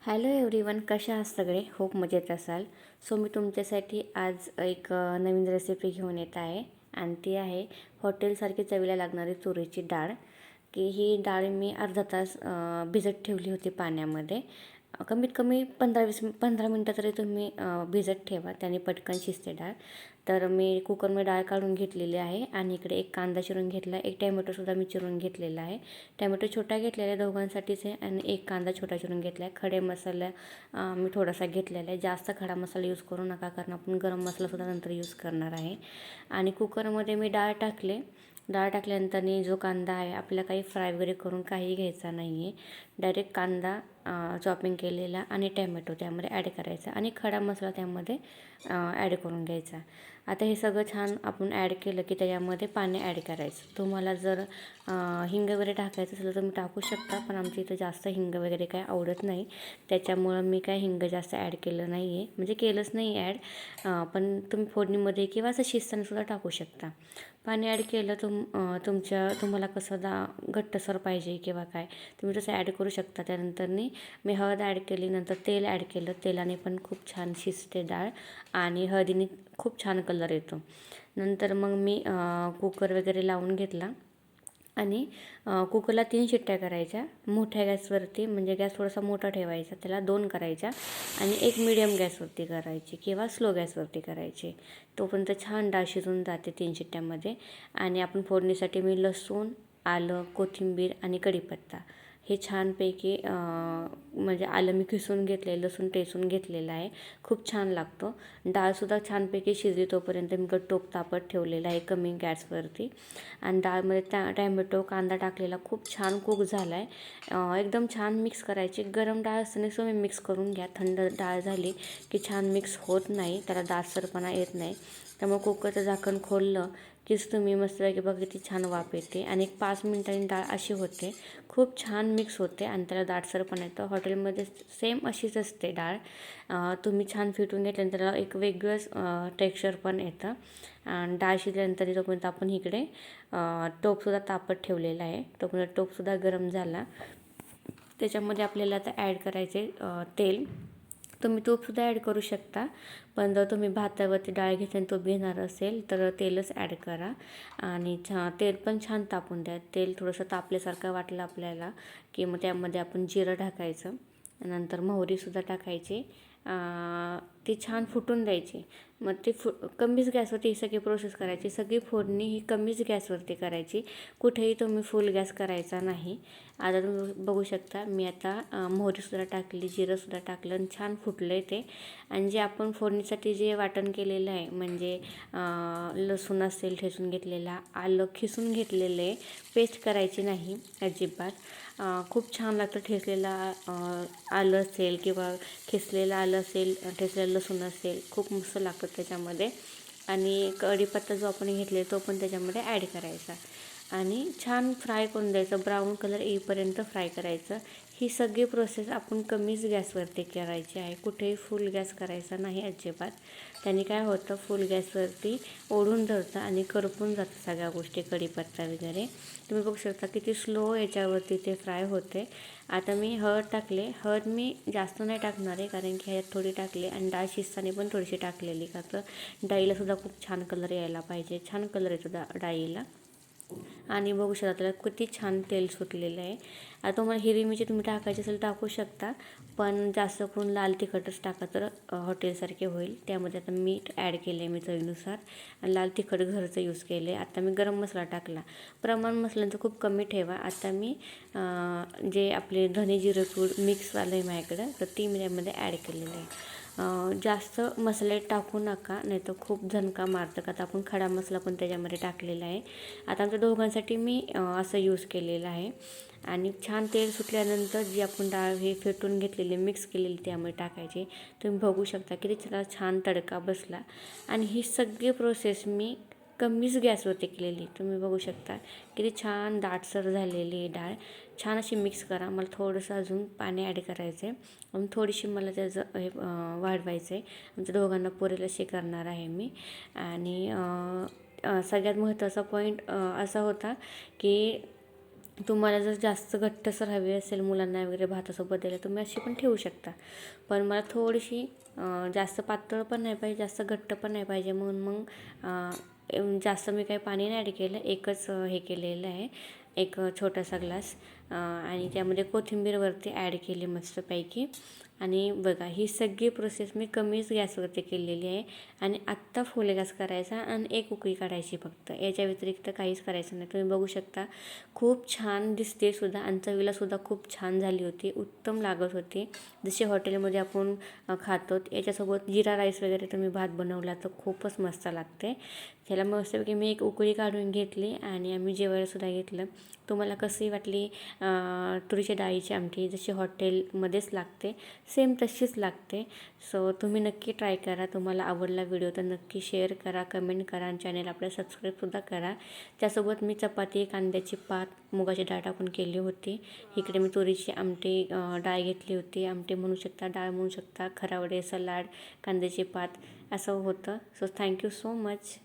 Hello everyone, कशा आहात सगळे? होप मजेत असाल. सो मी तुमच्यासाठी आज एक नवीन रेसिपी घेऊन येत आहे आणि ती आहे हॉटेलसारखी चवीला लागणारी तुरीची डाळ. की ही डाळ मी अर्धा तास भिजत ठेवली होती पाण्यामध्ये. कमीत कमी 15 मिनटं तरी तुम्ही भिजत ठेवा, त्याने पटकन शिजते डाळ. तर मी कुकरमध्ये डाळ काढून घेतलेली आहे आणि इकडे एक कांदा चिरून घेतला, एक टॅमॅटोसुद्धा मी चिरून घेतलेला आहे. टॅमॅटो छोटा घेतलेला आहे दोघांसाठीच आहे आणि एक कांदा छोटा चिरून घेतला आहे. खडे मसाला मी थोडासा घेतलेला आहे. जास्त खडा मसाला यूज करू नका, कारण आपण गरम मसालासुद्धा नंतर यूज करणार आहे. आणि कुकरमध्ये मी डाळ टाकले. डाळ टाकल्यानंतर जो कांदा आहे, आपल्याला काही फ्राय वगैरे करून काही घ्यायचा नाही आहे. डायरेक्ट कांदा चॉपिंग केलेला आणि टॅमॅटो त्यामध्ये ॲड करायचा आणि खडा मसाला त्यामध्ये ॲड करून घ्यायचा. आता हे सगळं छान आपण ॲड केलं की त्याच्यामध्ये पाणी ॲड करायचं. तुम्हाला जर हिंग वगैरे टाकायचं असेल तर तुम्ही टाकू शकता, पण आमच्या इथं जास्त हिंग वगैरे काय आवडत नाही, त्याच्यामुळं मी काय हिंग जास्त ॲड केलं नाही आहे, म्हणजे केलंच नाही ॲड. पण तुम्ही फोडणीमध्ये किंवा असं शिजतानासुद्धा टाकू शकता. पाणी ॲड केलं तुम्हाला कसं घट्टसर पाहिजे किंवा काय तुम्ही तसं ॲड करू शकता. त्यानंतर मी हळद ॲड केली, नंतर तेल ॲड केलं. तेलाने पण खूप छान शिजते डाळ आणि हळदीने खूप छान कलर येतो. नंतर मग मी कुकर वगैरे लावून घेतला आणि कुकरला 3 शिट्ट्या करायच्या मोठ्या गॅसवरती, म्हणजे गॅस थोडासा मोठा ठेवायचा, त्याला 2 करायच्या आणि एक मिडियम गॅसवरती करायची किंवा स्लो गॅसवरती करायची. तोपर्यंत छान डाळ शिजून जाते 3 शिट्ट्यामध्ये. आणि आपण फोडणीसाठी मी लसूण, आलं, कोथिंबीर आणि कढीपत्ता हे छानपैकी म्हणजे आलं मी खिसून घेतले, लसूण टेचून घेतलेलं आहे. खूप छान लागतो. डाळसुद्धा छानपैकी शिजली तोपर्यंत मी टोप तापत ठेवलेला आहे कमी गॅसवरती. आणि डाळमध्ये टॅमॅटो कांदा टाकलेला खूप छान कुक झाला आहे. एकदम छान मिक्स करायची. गरम डाळ असताना तुम्ही मिक्स करून घ्या. थंड डाळ झाली की छान मिक्स होत नाही, त्याला दाटसरपणा येत नाही. त्यामुळे कुकरचं झाकण खोललं कीच तुम्ही मस्तपैकी बघा किती छान वाफ येते आणि एक 5 मिनिटांनी डाळ अशी होते. खूप छान मिक्स होते आणि त्याला दाटसरपणा येतं. हॉटेलमध्ये सेम अशीच असते डाळ. तुम्ही छान फिटून घेतल्यानंतर त्याला एक वेगळंच टेक्स्चर पण येतं. आणि डाळ शिजल्यानंतर तोपर्यंत आपण इकडे टोपसुद्धा तापत ठेवलेला आहे. तोपर्यंत टोपसुद्धा गरम झाला. त्याच्यामध्ये आपल्याला आता ॲड करायचे तेल. तुम्ही तूपसुद्धा ॲड करू शकता, पण जर तुम्ही भातावरती डाळ घेताना तूप घेणार असेल तर तेलच ॲड करा. आणि तेल पण छान तापून द्या. तेल थोडंसं तापल्यासारखं वाटलं आपल्याला की मग त्यामध्ये आपण जिरं टाकायचं, नंतर मोहरीसुद्धा टाकायची. ती छान फुटून द्यायची. मग ते कमीच गॅसवरती ही सगळी प्रोसेस करायची. सगळी फोडणी ही कमीच गॅसवरती करायची. कुठेही तुम्ही फुल गॅस करायचा नाही. आता तुम्ही बघू शकता मी आता मोहरीसुद्धा टाकली, जिरंसुद्धा टाकलं आणि छान फुटलं आहे ते. आणि जे आपण फोडणीसाठी जे वाटण केलेलं आहे, म्हणजे लसूण असेल ठेचून घेतलेला, आलं खिसून घेतलेलं आहे, पेस्ट करायची नाही अजिबात. खूप छान लागतं. ठेचलेला आलं असेल किंवा खिसलेलं आलं असेल, ठेचलेलं लसूण असेल, खूप मस्त लागतं त्याच्यामध्ये. आणि कढीपत्ता जो आपण घेतले तो पण त्याच्यामध्ये ॲड करायचा आणि छान फ्राय करून द्यायचं. ब्राऊन कलर येईपर्यंत फ्राय करायचं. ही सगळी प्रोसेस आपण कमीच गॅसवरती करायची आहे. कुठेही फुल गॅस करायचा नाही अजिबात. त्याने काय होतं, फुल गॅसवरती ओढून धरतं आणि करपून जातं सगळ्या गोष्टी, कढीपत्ता वगैरे. तुम्ही बघू शकता किती स्लो याच्यावरती ते फ्राय होते. आता मी हळद टाकले. हळद मी जास्त नाही टाकणार आहे, कारण की ह्यात थोडी टाकली आणि डाळ शिजताना पण थोडीशी टाकलेली, का तर डाळीलासुद्धा खूप छान कलर यायला पाहिजे. छान कलर येतो डाळीला. आणि बघू शकता त्याला किती छान तेल सुटलेलं आहे. आता तुम्हाला हिरवी मिरची तुम्ही टाकायची असेल टाकू शकता, पण जास्त करून लाल तिखटच टाका तर हॉटेलसारखे होईल. त्यामध्ये आता मीठ ॲड केलं आहे मी चवीनुसार आणि लाल तिखट घरचं यूज केलं आहे. आता मी गरम मसाला टाकला. प्रमाण मसाल्यांचं खूप कमी ठेवा. आता मी जे आपले धने जिरे पूड मिक्सवालं आहे माझ्याकडं, तर ती मी त्यामध्ये ॲड केलेलं आहे. जास्त मसाले टाकू नका, नाही तर खूप झणका मारतं, का तर आपण खडा मसाला पण त्याच्यामध्ये टाकलेला आहे. आता आमच्या दोघांसाठी मी असं यूज केलेलं आहे. आणि छान तेल सुटल्यानंतर जी आपण डाळ हे फेटून घेतलेली मिक्स केलेली त्यामध्ये टाकायची. तुम्ही बघू शकता किती त्याला छान तडका बसला. आणि ही सगळी प्रोसेस मी कमीच गॅसवरती केलेली. तुम्ही बघू शकता किती छान दाटसर झालेली डाळ. छान अशी मिक्स करा. मला थोडंसं अजून पाणी ॲड करायचं आहे आणि थोडीशी मला त्याचं हे वाढवायचं आहे. आमच्या दोघांना पुरेल अशी करणार आहे मी. आणि सगळ्यात महत्त्वाचा पॉईंट असा होता की तुम्हाला जर जास्त घट्टसर हवी असेल मुलांना वगैरे भातासोबत द्यायला तुम्ही अशी पण ठेवू शकता. पण मला थोडीशी जास्त पातळ पण नाही पाहिजे, जास्त घट्ट पण नाही पाहिजे, म्हणून मग जास्त मी काही पाणी नाही ॲड केलं. एकच हे केलेलं आहे, एक छोटासा ग्लास, आणि त्यामध्ये कोथिंबीर ॲड केली मस्तपैकी. आणि बघा ही सगळी प्रोसेस मी कमीच गॅसवरती केलेली आहे. आणि आत्ता फुल गॅस करायचा आणि एक उकळी काढायची फक्त, याच्या व्यतिरिक्त काहीच करायचं नाही. तुम्ही बघू शकता खूप छान दिसते सुद्धा आणि चवीलासुद्धा खूप छान झाली होती, उत्तम लागत होती, जशी हॉटेलमध्ये आपण खातो. याच्यासोबत जिरा राईस वगैरे तुम्ही भात बनवला तर खूपच मस्त लागते. ह्याला मस्तपैकी मी एक उकळी काढून घेतली आणि आम्ही जेवायलासुद्धा घेतलं. तुम्हाला कशी वाटली तुरीच्या डाळीची आमटी? जशी हॉटेलमध्येच लागते सेम तशीच लागते. सो तुम्ही नक्की ट्राय करा. तुम्हाला आवडला व्हिडिओ तर नक्की शेअर करा, कमेंट करा आणि चॅनल आपल्या सबस्क्राईबसुद्धा करा. त्यासोबत मी चपाती, कांद्याची पात, मुगाची डाळ टाकून केली होती. इकडे मी तुरीची आमटी डाळ घेतली होती, आमटी म्हणू शकता, डाळ म्हणू शकता, खरावडे, सलाड, कांद्याची पात असं होतं. So thank you so much.